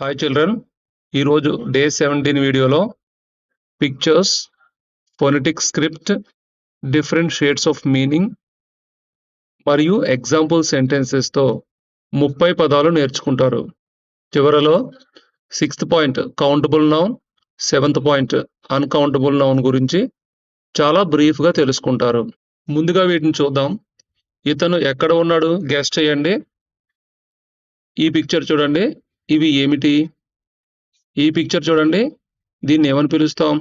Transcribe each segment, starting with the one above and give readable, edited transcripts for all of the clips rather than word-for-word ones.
Hi children, ఈరోజు day 17 వీడియోలో pictures, phonetic script, different shades of meaning మరియు example సెంటెన్సెస్తో 30 పదాలు నేర్చుకుంటారు. చివరలో 6th point countable noun, 7th point uncountable noun గురించి చాలా బ్రీఫ్గా తెలుసుకుంటారు. ముందుగా వీటిని చూద్దాం. ఇతను ఎక్కడ ఉన్నాడు గెస్ చేయండి. ఈ పిక్చర్ చూడండి, ఇవి ఏమిటి? ఈ పిక్చర్ చూడండి, దీన్ని ఏమని పిలుస్తాం?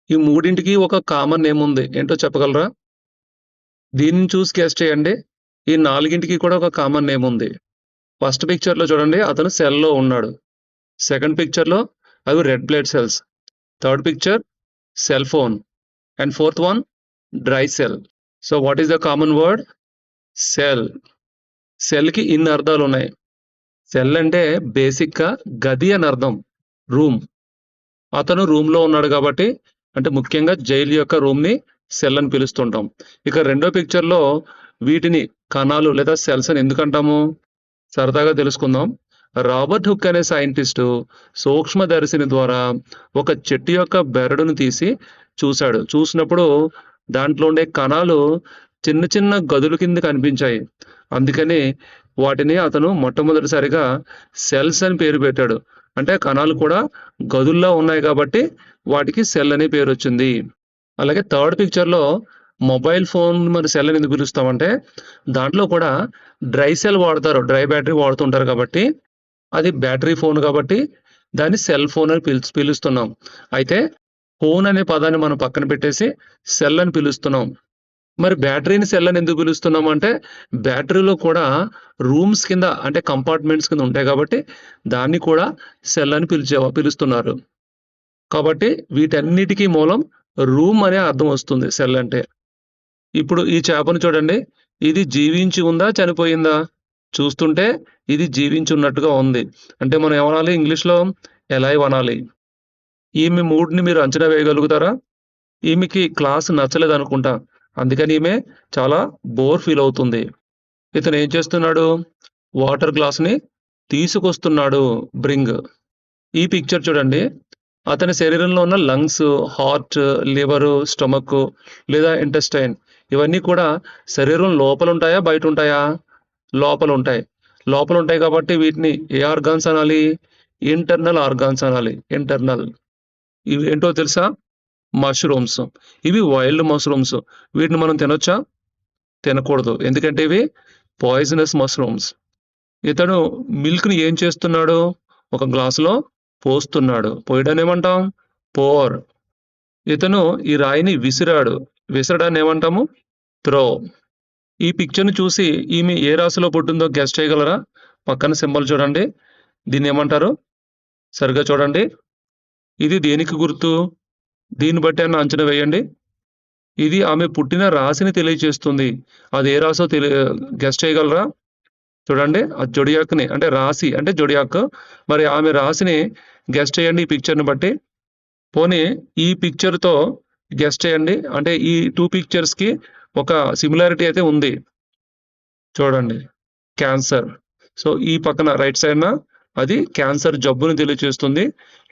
ఈ మూడింటికి ఒక కామన్ నేమ్ ఉంది, ఏంటో చెప్పగలరా? దీన్ని చూసి గెస్ చేయండి. ఈ నాలుగింటికి కూడా ఒక కామన్ నేమ్ ఉంది. ఫస్ట్ పిక్చర్లో చూడండి, అతను సెల్లో ఉన్నాడు. సెకండ్ పిక్చర్లో అవి red blood cells. Third picture cell phone. And fourth one dry cell. So what is the common word? Cell. సెల్కి ఇన్ని అర్థాలు ఉన్నాయి. సెల్ అంటే బేసిక్గా గది అని అర్థం, రూమ్. అతను రూమ్లో ఉన్నాడు కాబట్టి, అంటే ముఖ్యంగా జైలు యొక్క రూమ్ని సెల్ అని పిలుస్తుంటాం. ఇక రెండో పిక్చర్లో వీటిని కణాలు లేదా సెల్స్ అని ఎందుకంటాము? సరదాగా తెలుసుకుందాం. రాబర్ట్ హుక్ అనే సైంటిస్టు సూక్ష్మదర్శిని ద్వారా ఒక చెట్టు యొక్క బెరడును తీసి చూశాడు. చూసినప్పుడు దాంట్లో ఉండే కణాలు చిన్న చిన్న గదుల కింద కనిపించాయి. అందుకని వాటిని అతను మొట్టమొదటిసారిగా సెల్స్ అని పేరు పెట్టాడు. అంటే కణాలు కూడా గదుల్లో ఉన్నాయి కాబట్టి వాటికి సెల్ అనే పేరు వచ్చింది. అలాగే థర్డ్ పిక్చర్లో మొబైల్ ఫోన్ మరి సెల్ అని ఎందుకు పిలుస్తామంటే, దాంట్లో కూడా డ్రై సెల్ వాడతారు, డ్రై బ్యాటరీ వాడుతుంటారు కాబట్టి అది బ్యాటరీ ఫోన్ కాబట్టి దాన్ని సెల్ ఫోన్ అని పిలుస్తున్నాం. అయితే ఫోన్ అనే పదాన్ని మనం పక్కన పెట్టేసి సెల్ అని పిలుస్తున్నాం. మరి బ్యాటరీని సెల్ అని ఎందుకు పిలుస్తున్నాం అంటే, బ్యాటరీలో కూడా రూమ్స్ కింద అంటే కంపార్ట్మెంట్స్ కింద ఉంటాయి కాబట్టి దాన్ని కూడా సెల్ అని పిలుస్తున్నారు. కాబట్టి వీటన్నిటికీ మూలం రూమ్ అనే అర్థం వస్తుంది సెల్ అంటే. ఇప్పుడు ఈ చేపను చూడండి, ఇది జీవించి ఉందా చనిపోయిందా? చూస్తుంటే ఇది జీవించి ఉన్నట్టుగా ఉంది. అంటే మనం ఏమనాలి ఇంగ్లీష్లో? ఎలైవ్ అనాలి. ఈమె మూడ్ని మీరు అంచనా వేయగలుగుతారా? ఈమెకి క్లాస్ నచ్చలేదు అనుకుంటా, అందుకని ఈమె చాలా బోర్ ఫీల్ అవుతుంది. ఇతను ఏం చేస్తున్నాడు? వాటర్ గ్లాస్ని తీసుకొస్తున్నాడు, బ్రింగ్. ఈ పిక్చర్ చూడండి, అతని శరీరంలో ఉన్న లంగ్స్, హార్ట్, లివరు, స్టమక్ లేదా ఇంటెస్టైన్ ఇవన్నీ కూడా శరీరం లోపల ఉంటాయా బయట ఉంటాయా? లోపల ఉంటాయి. లోపల ఉంటాయి కాబట్టి వీటిని ఏ ఆర్గాన్స్ అనాలి? ఇంటర్నల్ ఆర్గాన్స్ అనాలి. ఇంటర్నల్. ఇవి ఏంటో తెలుసా? మష్రూమ్స్. ఇవి వైల్డ్ మష్రూమ్స్. వీటిని మనం తినొచ్చా? తినకూడదు, ఎందుకంటే ఇవి పాయిజనస్ మష్రూమ్స్. ఇతడు మిల్క్ని ఏం చేస్తున్నాడు? ఒక గ్లాసులో పోస్తున్నాడు. పోయడాన్ని ఏమంటాం? పోర్. ఇతను ఈ రాయిని విసిరాడు. విసరడాన్ని ఏమంటాము? త్రో. ఈ పిక్చర్ని చూసి ఈమె ఏ రాశిలో పుట్టిందో గెస్ చేయగలరా? పక్కన సింబల్ చూడండి, దీన్ని ఏమంటారు? సరిగ్గా చూడండి, ఇది దేనికి గుర్తు? దీన్ని బట్టి అన్న అంచనా వేయండి. ఇది ఆమె పుట్టిన రాశిని తెలియజేస్తుంది. అది ఏ రాశో గెస్ చేయగలరా? చూడండి, ఆ జొడియాక్ని అంటే రాశి అంటే జొడియాక్. మరి ఆమె రాశిని గెస్ చేయండి ఈ పిక్చర్ని బట్టి. పోనీ ఈ పిక్చర్తో గెస్ చేయండి, అంటే ఈ 2 పిక్చర్స్కి ఒక సిమిలారిటీ అయితే ఉంది. చూడండి, క్యాన్సర్. సో ఈ పక్కన రైట్ సైడ్న అది క్యాన్సర్ జబ్బుని తెలియజేస్తుంది,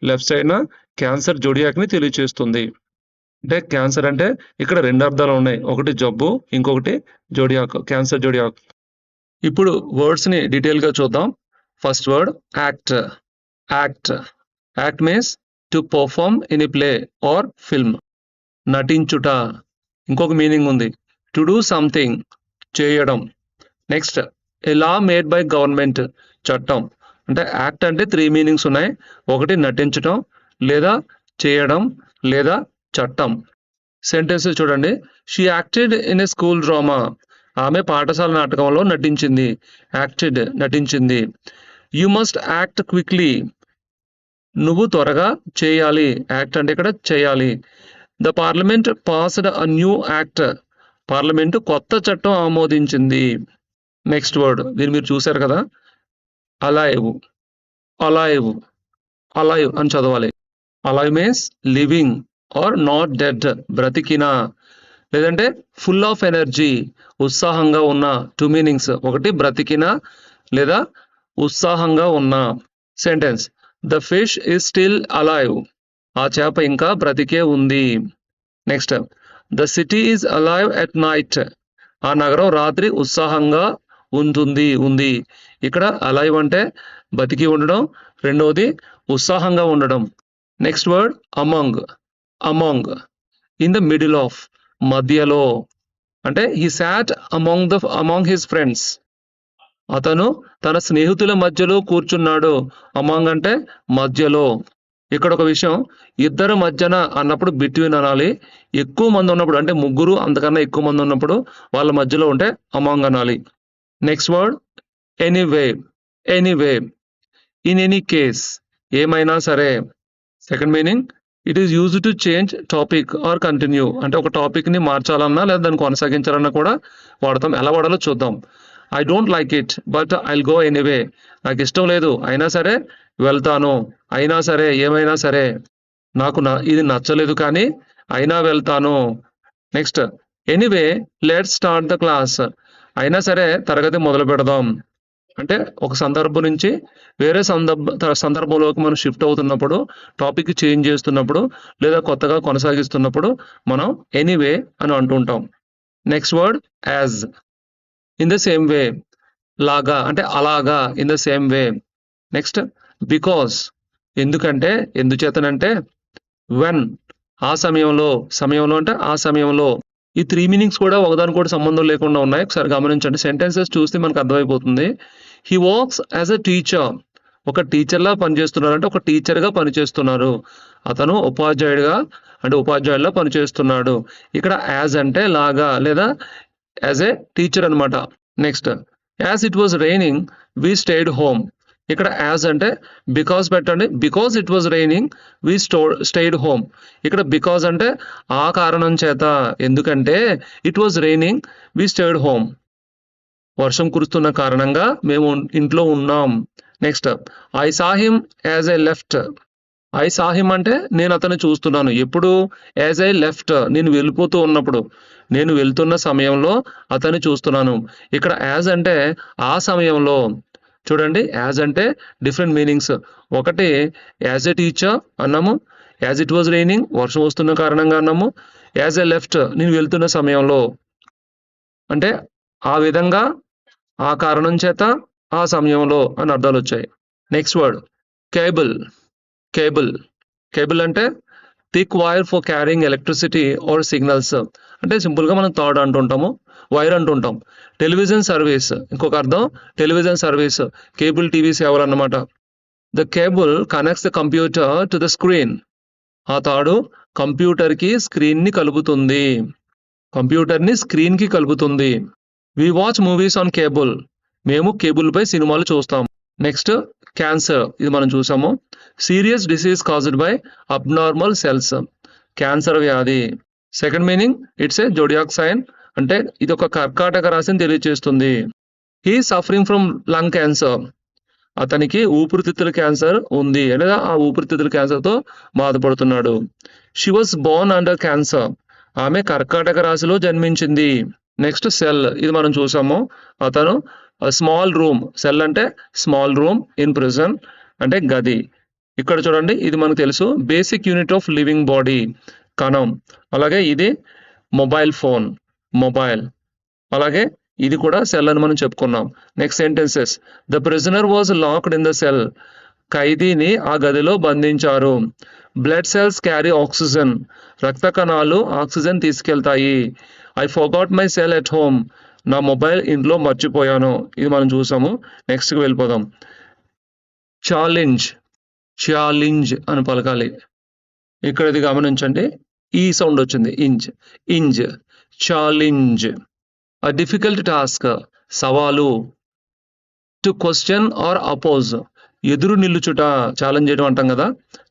లెఫ్ట్ సైడ్న క్యాన్సర్ జొడియాక్ని తెలియజేస్తుంది. అంటే క్యాన్సర్ అంటే ఇక్కడ 2 అర్థాలు ఉన్నాయి, ఒకటి జబ్బు, ఇంకొకటి జొడియాక్, క్యాన్సర్ జొడియాక్. ఇప్పుడు వర్డ్స్ని డీటెయిల్గా చూద్దాం. First word act. Act. Act means to perform in a play or film. నటించుట. ఇంకొక మీనింగ్ ఉంది, టు డూ సంథింగ్, చేయడం. Next a law made by government, చట్టం. అంటే యాక్ట్ అంటే 3 మీనింగ్స్ ఉన్నాయి. ఒకటి నటించటం, లేదా చేయడం, లేదా చట్టం. సెంటెన్సెస్ చూడండి, she acted in a school drama. ఆమె పాఠశాల నాటకంలో నటించింది. యాక్టెడ్, నటించింది. You must act quickly. నువ్వు త్వరగా చేయాలి. యాక్ట్ అంటే ఇక్కడ చేయాలి. The parliament passed a new act. Parliament కొత్త చట్టం ఆమోదించింది. నెక్స్ట్ వర్డ్, దీన్ని మీరు చూశారు కదా, అలైవ్. అలైవ్. అలైవ్ అని చదవాలి. Alive means living or not dead, బ్రతికిన. లేదంటే ఫుల్ ఆఫ్ ఎనర్జీ, ఉత్సాహంగా ఉన్న. 2 మీనింగ్స్, ఒకటి బ్రతికిన లేదా ఉత్సాహంగా ఉన్న. Sentence, the fish is still alive. ఆ చేప ఇంకా బ్రతికే ఉంది. Next, the city is alive at night. ఆ నగరం రాత్రి ఉత్సాహంగా ఉంది. ఇక్కడ అలైవ్ అంటే బతికి ఉండడం, రెండవది ఉత్సాహంగా ఉండడం. Next word among. Among, in the middle of, మధ్యలో. అంటే he sat among his friends. అతను తన స్నేహితుల మధ్యలో కూర్చున్నాడు. అమాంగ్ అంటే మధ్యలో. ఇక్కడ ఒక విషయం, ఇద్దరు మధ్యన అన్నప్పుడు బిట్వీన్ అనాలి. ఎక్కువ మంది ఉన్నప్పుడు అంటే ముగ్గురు అంతకన్నా ఎక్కువ మంది ఉన్నప్పుడు వాళ్ళ మధ్యలో ఉంటే అమాంగ్ అనాలి. Next word anyway. Anyway, in any case, ఏమైనా సరే. Second meaning, it is used to change topic or continue. అంటే ఒక టాపిక్ ని మార్చాలన్నా లేదా దాన్ని కొనసాగించాలన్నా కూడా వాడతాం. ఎలా వాడాలో చూద్దాం. I don't like it but I'll go anyway. నాకు ఇష్టం లేదు అయినా సరే వెళ్తాను. అయినా సరే, ఏమైనా సరే. నాకు ఇది నచ్చలేదు కానీ అయినా వెళ్తాను. Next, anyway let's start the class. అయినా సరే తరగతి మొదలు పెడదాం. అంటే ఒక సందర్భం నుంచి వేరే సందర్భంలోకి మనం షిఫ్ట్ అవుతున్నప్పుడు, టాపిక్ చేంజ్ చేస్తున్నప్పుడు లేదా కొత్తగా కొనసాగిస్తున్నప్పుడు మనం ఎనీవే అని అంటుంటాం. Next word as. In the same way, లాగా అంటే అలాగా, in the same way. Next, because, ఎందుకంటే, ఎందుచేతనంటే. వెన్, ఆ సమయంలో, సమయంలో అంటే ఆ సమయంలో. ఈ 3 మీనింగ్స్ కూడా ఒకదానికొకటి సంబంధం లేకుండా ఉన్నాయి. ఒకసారి గమనించండి. సెంటెన్సెస్ చూస్తే మనకు అర్థమైపోతుంది. He works as a teacher. ఒక టీచర్లా పనిచేస్తున్నారు అంటే ఒక టీచర్గా పనిచేస్తున్నారు. అతను ఉపాధ్యాయుడిలా పనిచేస్తున్నాడు. ఇక్కడ యాజ్ అంటే లాగా లేదా యాజ్ ఏ టీచర్ అనమాట. Next, as it was raining we stayed home. ఇక్కడ యాజ్ అంటే బికాస్ పెట్టండి. Because it was raining we stayed home. ఇక్కడ బికాస్ అంటే ఆ కారణం చేత, ఎందుకంటే it was raining we stayed home. వర్షం కురుస్తున్న కారణంగా మేము ఇంట్లో ఉన్నాం. Next, I saw him as I left. I saw him అంటే నేను అతన్ని చూస్తున్నాను. ఎప్పుడు? యాజ్ ఐ లెఫ్ట్, నేను వెళ్ళిపోతూ ఉన్నప్పుడు, నేను వెళ్తున్న సమయంలో అతన్ని చూస్తున్నాను. ఇక్కడ యాజ్ అంటే ఆ సమయంలో. చూడండి, యాజ్ అంటే డిఫరెంట్ మీనింగ్స్. ఒకటి యాజ్ ఎ టీచర్ అన్నాము, యాజ్ ఇట్ వాజ్ రైనింగ్ వర్షం వస్తున్న కారణంగా అన్నాము, యాజ్ ఎ లెఫ్ట్ నేను వెళ్తున్న సమయంలో. అంటే ఆ విధంగా, ఆ కారణం చేత, ఆ సమయంలో అని అర్థాలు వచ్చాయి. Next word cable. Cable. Cable అంటే thick wire for carrying electricity or signals. అంటే సింపుల్గా మనం థర్డ్ అంటుంటాము, వైర్ అంటుంటాం. టెలివిజన్ సర్వీస్, ఇంకొక అర్థం టెలివిజన్ సర్వీస్, కేబుల్ టీవీ సేవలు అన్నమాట. The cable connects the computer to the screen. ఆ తాడు కంప్యూటర్కి స్క్రీన్ని కలుపుతుంది. కంప్యూటర్ని స్క్రీన్కి కలుపుతుంది. We watch movies on cable. మేము కేబుల్పై సినిమాలు చూస్తాం. Next, cancer. ఇది మనం చూసాము. Serious disease caused by abnormal cells. Cancer వ్యాధి. Second meaning, it's a zodiac sign. అంటే ఇది ఒక కర్కాటక రాశిని తెలియజేస్తుంది. He suffering from lung cancer. అతనికి ఊపిరితిత్తుల క్యాన్సర్ ఉంది లేదా ఆ ఊపిరితిత్తుల క్యాన్సర్తో బాధపడుతున్నాడు. She was born under cancer. ఆమె కర్కాటక రాశిలో జన్మించింది. Next, cell. ఇది మనం చూసాము. అతను స్మాల్ రూమ్. సెల్ అంటే స్మాల్ రూమ్ ఇన్ ప్రిజన్ అంటే గది. ఇక్కడ చూడండి, ఇది మనకు తెలుసు, basic unit of living body, కణం. అలాగే ఇది మొబైల్ ఫోన్, మొబైల్. అలాగే ఇది కూడా సెల్ అని మనం చెప్పుకున్నాం. Next sentences, the prisoner was locked in the cell. ఖైదీని ఆ గదిలో బంధించారు. Blood cells carry oxygen. రక్త కణాలు ఆక్సిజన్ తీసుకెళ్తాయి. I forgot my cell at home. నా మొబైల్ ఇంట్లో మర్చిపోయాను. ఇది మనం చూసాము. నెక్స్ట్కి వెళ్ళిపోదాం. ఛాలెంజ్. ఛాలెంజ్ అని పలకాలి. ఇక్కడ ఇది గమనించండి, ఈ సౌండ్ వచ్చింది. ఇంజ్, ఇంజ్. ఛాలెంజ్, అ డిఫికల్ట్ టాస్క్, సవాలు. టు క్వశ్చన్ ఆర్ అపోజ్, ఎదురు నిల్చుట, ఛాలెంజ్ చేయడం అంటాం కదా.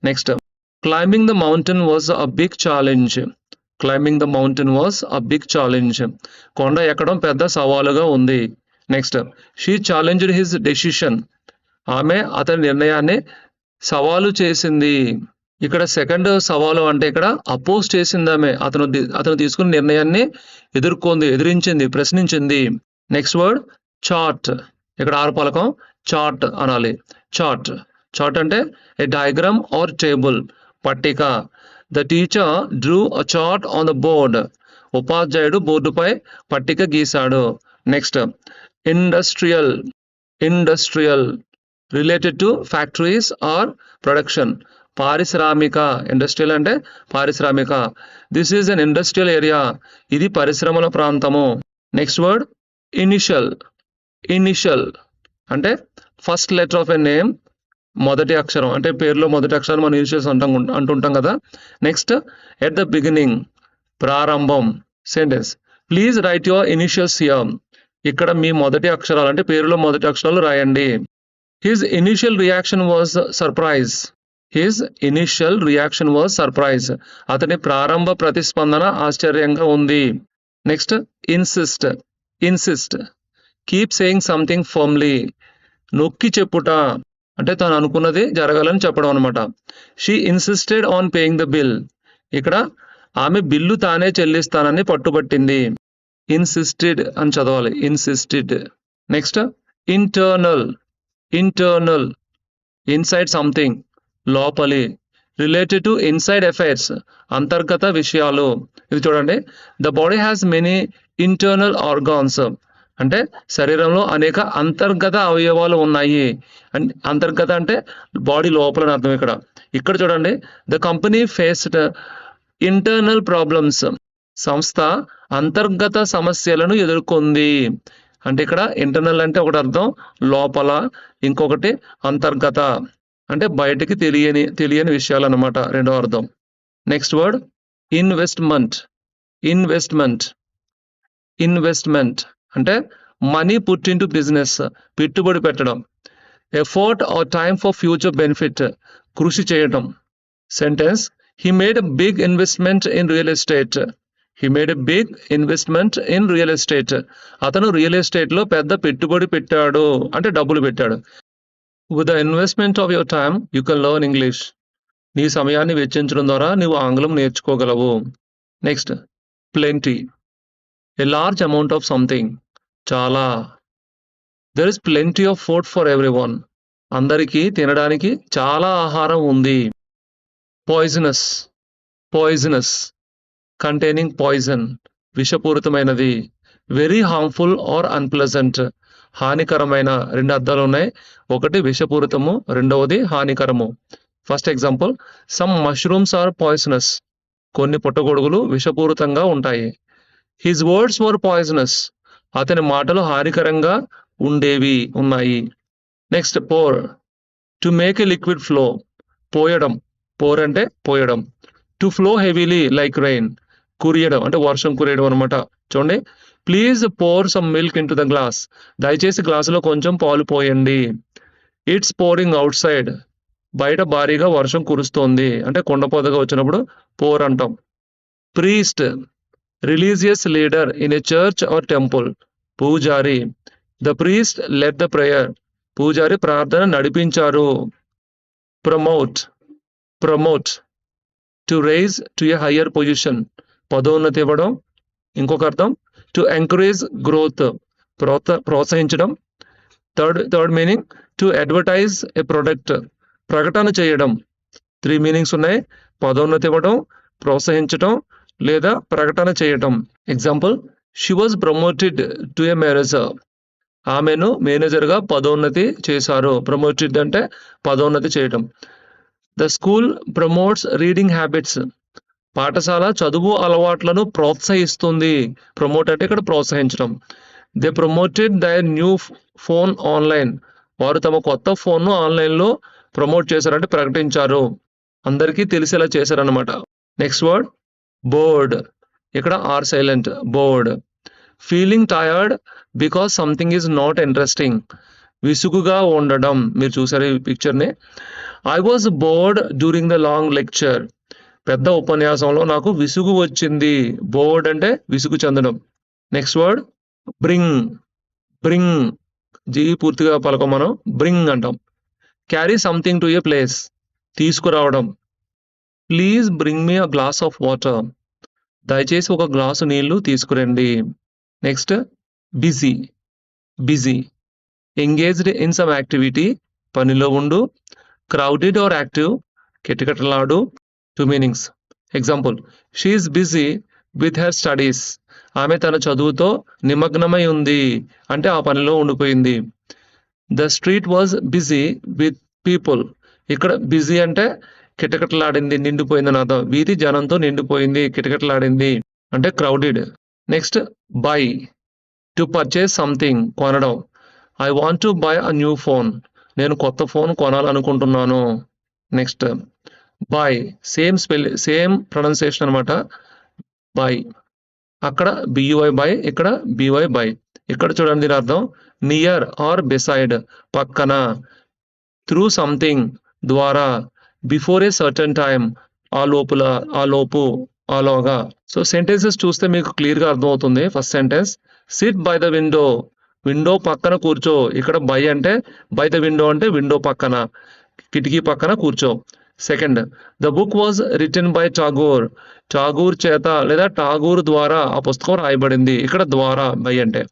Next, climbing the mountain was a big challenge. Climbing the mountain was a big challenge. కొండ ఎక్కడం పెద్ద సవాలుగా ఉంది. Next, she challenged his decision. ఆమె అతని నిర్ణయాన్ని సవాలు చేసింది. ఇక్కడ సెకండ్ సవాలు అంటే ఇక్కడ అపోజ్ చేసింది ఆమె. అతను తీసుకున్న నిర్ణయాన్ని ఎదుర్కొంది, ఎదిరించింది, ప్రశ్నించింది. Next word chart. ఇక్కడ ఆరు పలకం చార్ట్ అనాలి. చార్ట్. చార్ట్ అంటే ఏ డయాగ్రామ్ ఆర్ టేబుల్, పట్టిక. The teacher drew a chart on the board. ఉపాధ్యాయుడు బోర్డుపై పట్టిక గీశాడు. Next industrial. Industrial related to factories or production. పారిశ్రామిక. ఇండస్ట్రియల్ అంటే పారిశ్రామిక. This is an industrial area. ఇది పరిశ్రమల ప్రాంతము. Next word initial. ఇనిషియల్ అంటే first letter of a name, మొదటి అక్షరం. అంటే పేరులో మొదటి అక్షరం మనం ఇనిషియల్స్ అంటుంటాం కదా. నెక్స్ట్ ఎట్ ద బిగినింగ్, ప్రారంభం. Sentence please right your initials here. ఇక్కడ మీ మొదటి అక్షరాలు అంటే పేరులో మొదటి అక్షరాలు రాయండి. His initial reaction was surprise. His initial reaction was surprise. అతని ప్రారంభ ప్రతిస్పందన ఆశ్చర్యంగా ఉంది. Next insist. Insist keep saying something firmly. నొక్కి చెప్పుట అంటే తను అనుకున్నది జరగాలని చెప్పడం అనమాట. She insisted on paying the bill. ఇక్కడ ఆమె బిల్లు తానే చెల్లిస్తానని పట్టుబట్టింది. ఇన్సిస్టెడ్ అని చదవాలి. Insisted. Next internal. Internal inside something, లోపలి. రిలేటెడ్ టు ఇన్సైడ్ అఫైర్స్, అంతర్గత విషయాలు. ఇది చూడండి. The body has many internal organs. అంటే శరీరంలో అనేక అంతర్గత అవయవాలు ఉన్నాయి. అంతర్గత అంటే బాడీ లోపలని అర్థం. ఇక్కడ చూడండి. The company faced internal problems. సంస్థ అంతర్గత సమస్యలను ఎదుర్కొంది. అంటే ఇక్కడ ఇంటర్నల్ అంటే ఒకటి అర్థం లోపల, ఇంకొకటి అంతర్గత అంటే బయటికి తెలియని విషయాలు అనమాట, రెండో అర్థం. Next word investment. Investment. Investment అంటే money put into business, పెట్టుబడి పెట్టడం. Effort or time for future benefit, కృషి చేయటం. Sentence he made a big investment in real estate. He made a big investment in real estate. అతను real estate లో పెద్ద పెట్టుబడి పెట్టాడు అంటే డబ్బులు పెట్టాడు. With the investment of your time you can learn English. నీ సమయాన్ని వెచ్చించడం ద్వారా నువ్వు ఆంగ్లం నేర్చుకోగలవు. Next plenty. A large amount of something, చాలా. There is plenty of food for everyone. అందరికీ తినడానికి చాలా ఆహారం ఉంది. పాయిజనస్. పాయిజనస్ కంటైనింగ్ పాయిజన్, విషపూరితమైనది. వెరీ హార్మ్ఫుల్ ఆర్ అన్ప్లెజెంట్, హానికరమైన. రెండు అర్థాలు ఉన్నాయి. ఒకటి విషపూరితము, రెండవది హానికరము. First example, some mushrooms are poisonous. కొన్ని పుట్టగొడుగులు విషపూరితంగా ఉంటాయి. His words were poisonous. అతని మాటలు హానికరంగా ఉన్నాయి. Next pour. To make a liquid flow, పోయడం. పోర్ అంటే పోయడం. To flow heavily like rain, కురియడం అంటే వర్షం కురియడం అనమాట. చూడండి. Please pour some milk into the glass. దయచేసి గ్లాసులో కొంచెం పాలు పోయండి. It's pouring outside. బయట భారీగా వర్షం కురుస్తోంది అంటే కుండపోతగా వచ్చినప్పుడు పోర్ అంటాం. Priest. Religious leader in a church or temple. పూజారి. The priest led the prayer. పూజారి ప్రార్థన నడిపించారు. Promote. Promote to raise to a higher position, పదోన్నతి ఇవ్వడం. ఇంకొక అర్థం టు ఎంకరేజ్ గ్రోత్, ప్రోత్సహించడం. Third meaning to advertise a product, ప్రకటన చేయడం. 3 మీనింగ్స్ ఉన్నాయి. పదోన్నతి ఇవ్వడం, ప్రోత్సహించడం లేదా ప్రకటన చేయటం. Example, she was promoted to a manager. ఆమెను మేనేజర్గా పదోన్నతి చేశారు. ప్రమోటెడ్ అంటే పదోన్నతి చేయటం. The school promotes reading habits. పాఠశాల చదువు అలవాట్లను ప్రోత్సహిస్తుంది. ప్రమోట్ అంటే ఇక్కడ ప్రోత్సహించడం. They promoted their new phone online. వారు తమ కొత్త ఫోన్ను ఆన్లైన్లో ప్రమోట్ చేశారంటే ప్రకటించారు, అందరికీ తెలిసేలా చేశారనమాట. Next word bored. ఇక్కడ R silent. Bored. Feeling tired because something is not interesting. విసుగుగా ఉండడం. మీరు చూసారు ఈ పిక్చర్ని. I was bored during the long lecture. పెద్ద ఉపన్యాసంలో నాకు విసుగు వచ్చింది. బోర్డ్ అంటే విసుగు చెందడం. Next word bring. Bring. G పూర్తిగా పలకం మనం. బ్రింగ్ అంటాం. Carry something to a place. తీసుకురావడం. Please bring me a glass of water. దయచేసి ఒక గ్లాసు నీళ్లు తీసుకురండి. Next busy. Busy. Engaged in some activity, పనిలో ఉండు. క్రౌడెడ్ ఆర్ యాక్టివ్, కిటకిటలాడు, 2 meanings. Example, she is busy with her studies. ఆమె తన చదువుతో నిమగ్నమై ఉంది అంటే ఆ పనిలో ఉండిపోయింది. The street was busy with people. ఇక్కడ బిజీ అంటే కిటకిటలాడింది, నిండిపోయింది అని అర్థం. వీధి జనంతో నిండిపోయింది, కిటకిటలాడింది అంటే crowded. Next, buy, to purchase something, కొనడం. I want to buy a new phone. నేను కొత్త ఫోన్ కొనాలనుకుంటున్నాను. నెక్స్ట్, బై, సేమ్ ప్రొనౌన్సియేషన్ అనమాట. బై, అక్కడ బియుఐ బై, ఇక్కడ బివై బై. ఇక్కడ చూడండి దీని అర్థం, నియర్ ఆర్ బిసైడ్, పక్కన, త్రూ సంథింగ్, ద్వారా, బిఫోర్ ఏ సర్టన్ టైం, ఆ లోపుల, ఆ లోపు, ఆలోగా. సో సెంటెన్సెస్ చూస్తే మీకు క్లియర్గా అర్థమవుతుంది. First sentence, SIT by the window, window పక్కన కూర్చో. ఇక్కడ బై అంటే బై ద విండో అంటే విండో పక్కన, కిటికీ పక్కన కూర్చో. Second, the book was written by Tagore, Tagore చేత లేదా టాగూర్ ద్వారా ఆ పుస్తకం రాయబడింది. ఇక్కడ ద్వారా, బై అంటే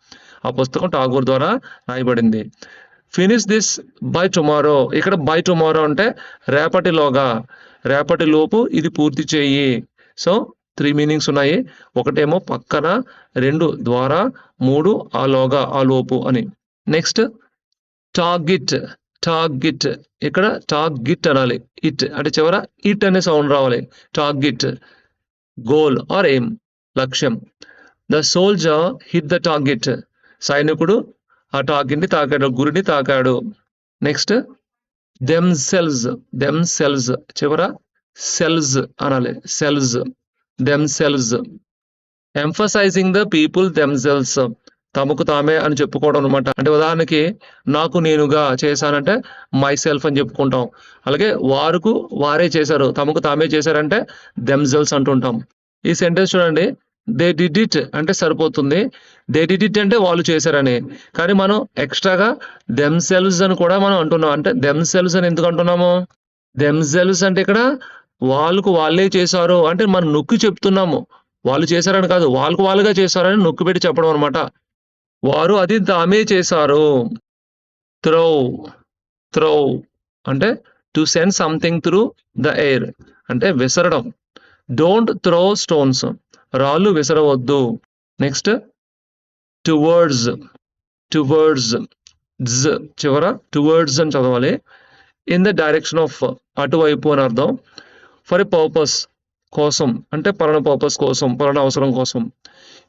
ఆ పుస్తకం టాగూర్ ద్వారా రాయబడింది. ఫినిష్ దిస్ బై టుమారో, ఇక్కడ బై టుమారో అంటే రేపటిలోగా, రేపటి లోపు ఇది పూర్తి చేయి. సో 3 మీనింగ్స్ ఉన్నాయి. ఒకటేమో పక్కన, 2 ద్వారా, 3 ఆలోగా, ఆ లోపు అని. నెక్స్ట్, టార్గెట్, టార్గెట్, ఇక్కడ టార్గెట్ అనాలి. ఇట్ అంటే చివర ఇట్ అనే సౌండ్ రావాలి. టార్గెట్, గోల్ ఆర్ ఎయిమ్, లక్ష్యం. The soldier hit the target, సైనికుడు ఆ టార్గెట్ ని తాకాడు, గురిని తాకాడు. నెక్స్ట్, దెమ్సెల్స్, దెమ్సెల్స్ చివర సెల్స్ అనాలి. Cells, themselves. Emphasising the people themselves, తమకు తామే అని చెప్పుకోవడం అనమాట. అంటే ఉదాహరణకి, నాకు నేనుగా చేశానంటే మై సెల్ఫ్ అని చెప్పుకుంటాం. అలాగే వారుకు వారే చేశారు, తమకు తామే చేశారంటే దెమ్సెల్స్ అంటుంటాం. ఈ సెంటెన్స్ చూడండి, దే డిడ్ ఇట్ అంటే సరిపోతుంది. దే డిడ్ ఇట్ అంటే వాళ్ళు చేశారని. కానీ మనం ఎక్స్ట్రాగా దెమ్సెల్వ్స్ అని కూడా మనం అంటున్నాం. అంటే దెమ్సెల్వ్స్ అని ఎందుకు అంటున్నాము? దెమ్సెల్వ్స్ అంటే ఇక్కడ వాళ్ళకు వాళ్ళే చేశారు అంటే మనం నొక్కి చెప్తున్నాము. వాళ్ళు చేశారని కాదు, వాళ్ళకు వాళ్ళుగా చేశారని నొక్కి పెట్టి చెప్పడం అనమాట. వారు అది తామే చేశారు. త్రో, త్రో అంటే to send something through the air అంటే విసరడం. డోంట్ త్రో స్టోన్స్, రాళ్ళు విసరవద్దు. నెక్స్ట్, టువర్డ్స్, టువర్డ్స్, జ్ చివర టువర్డ్స్ అని చదవాలి. ఇన్ ద డైరెక్షన్ ఆఫ్, అటువైపు అని అర్థం. ఫర్ ఎ పర్పస్, కోసం అంటే పలానా పర్పస్ కోసం, పలానా అవసరం కోసం.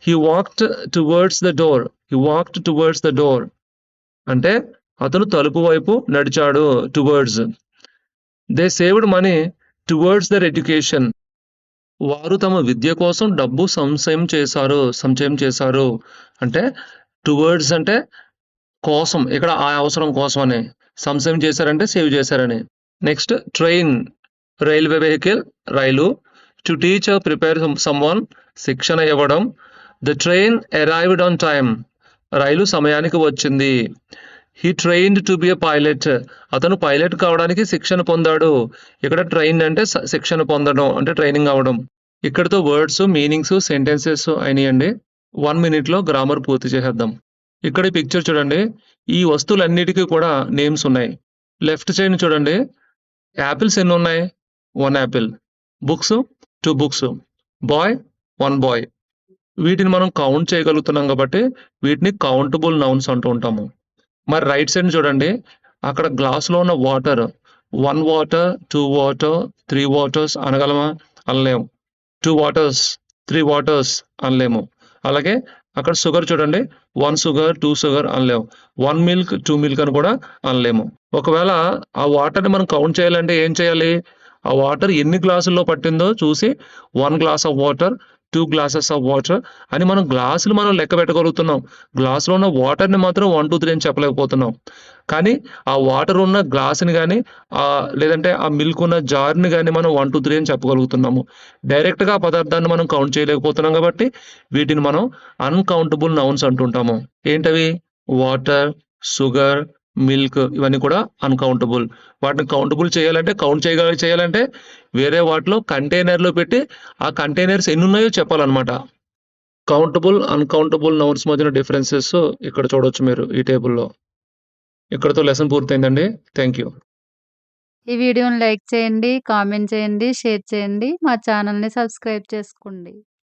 He walked towards the door, he walked towards the door అంటే అతను తలుపు వైపు నడిచాడు. Towards. They saved money towards their education, వారు తమ విద్య కోసం డబ్బు సంచయం చేశారు అంటే టువర్డ్స్ అంటే కోసం, ఇక్కడ ఆ అవసరం కోసం అని. సంశయం చేశారంటే సేవ్ చేశారని. నెక్స్ట్, ట్రైన్, రైల్వే వెహికల్, రైలు. To teach or prepare someone, శిక్షణ ఇవ్వడం. The train arrived on time, రైలు సమయానికి వచ్చింది. He trained to be a pilot, అతను పైలట్ కావడానికి శిక్షణ పొందాడు. ఇక్కడ ట్రైన్ అంటే శిక్షణ పొందడం అంటే ట్రైనింగ్ అవ్వడం. ఇక్కడితో వర్డ్స్, మీనింగ్స్, సెంటెన్సెస్ అయినాయండి. 1 minute గ్రామర్ పూర్తి చేసేద్దాం. ఇక్కడ ఈ పిక్చర్ చూడండి, ఈ వస్తువులన్నిటికీ కూడా నేమ్స్ ఉన్నాయి. లెఫ్ట్ సైడ్ చూడండి, యాపిల్స్ ఎన్ని ఉన్నాయి? 1 apple. Books 2 books. Boy 1 boy. వీటిని మనం కౌంట్ చేయగలుగుతున్నాం కాబట్టి వీటిని కౌంటబుల్ నౌన్స్ అంటూ ఉంటాము. మరి రైట్ సైడ్ చూడండి, అక్కడ గ్లాసులో ఉన్న వాటర్, 1 వాటర్, 2 వాటర్, 3 వాటర్స్ అనగలమా? అనలేము. 2 వాటర్స్, 3 వాటర్స్ అనలేము. అలాగే అక్కడ షుగర్ చూడండి, 1 షుగర్, 2 షుగర్ అనలేము. 1 మిల్క్, 2 మిల్క్ అని కూడా అనలేము. ఒకవేళ ఆ వాటర్ని మనం కౌంట్ చేయాలంటే ఏం చేయాలి? ఆ వాటర్ ఎన్ని గ్లాసుల్లో పట్టిందో చూసి 1 glass of water, 2 glasses of water అని మనం గ్లాసులు మనం లెక్క పెట్టగలుగుతున్నాం. గ్లాసులో ఉన్న వాటర్ని మాత్రం 1, 2, 3 అని చెప్పలేకపోతున్నాం. కానీ ఆ వాటర్ ఉన్న గ్లాసుని కానీ లేదంటే ఆ మిల్క్ ఉన్న జార్ని కానీ మనం 1, 2, 3 అని చెప్పగలుగుతున్నాము. డైరెక్ట్గా ఆ పదార్థాన్ని మనం కౌంట్ చేయలేకపోతున్నాం కాబట్టి వీటిని మనం అన్కౌంటబుల్ నౌన్స్ అంటుంటాము. ఏంటవి? వాటర్, షుగర్, మిల్క్, ఇవన్నీ కూడా అన్కౌంటబుల్. వాటిని కౌంటబుల్ చేయాలంటే, చేయాలంటే వేరే వాటిలో కంటైనర్లో పెట్టి ఆ కంటైనర్స్ ఎన్ని ఉన్నాయో చెప్పాలన్నమాట. కౌంటబుల్, అన్కౌంటబుల్ నౌన్స్ మధ్యన డిఫరెన్సెస్ ఇక్కడ చూడొచ్చు మీరు ఈ టేబుల్లో. ఇక్కడతో లెసన్ పూర్తయిందండి. Thank you. ఈ వీడియోని లైక్ చేయండి, కామెంట్ చేయండి, షేర్ చేయండి. మా ఛానెల్‌ని సబ్స్క్రైబ్ చేసుకోండి.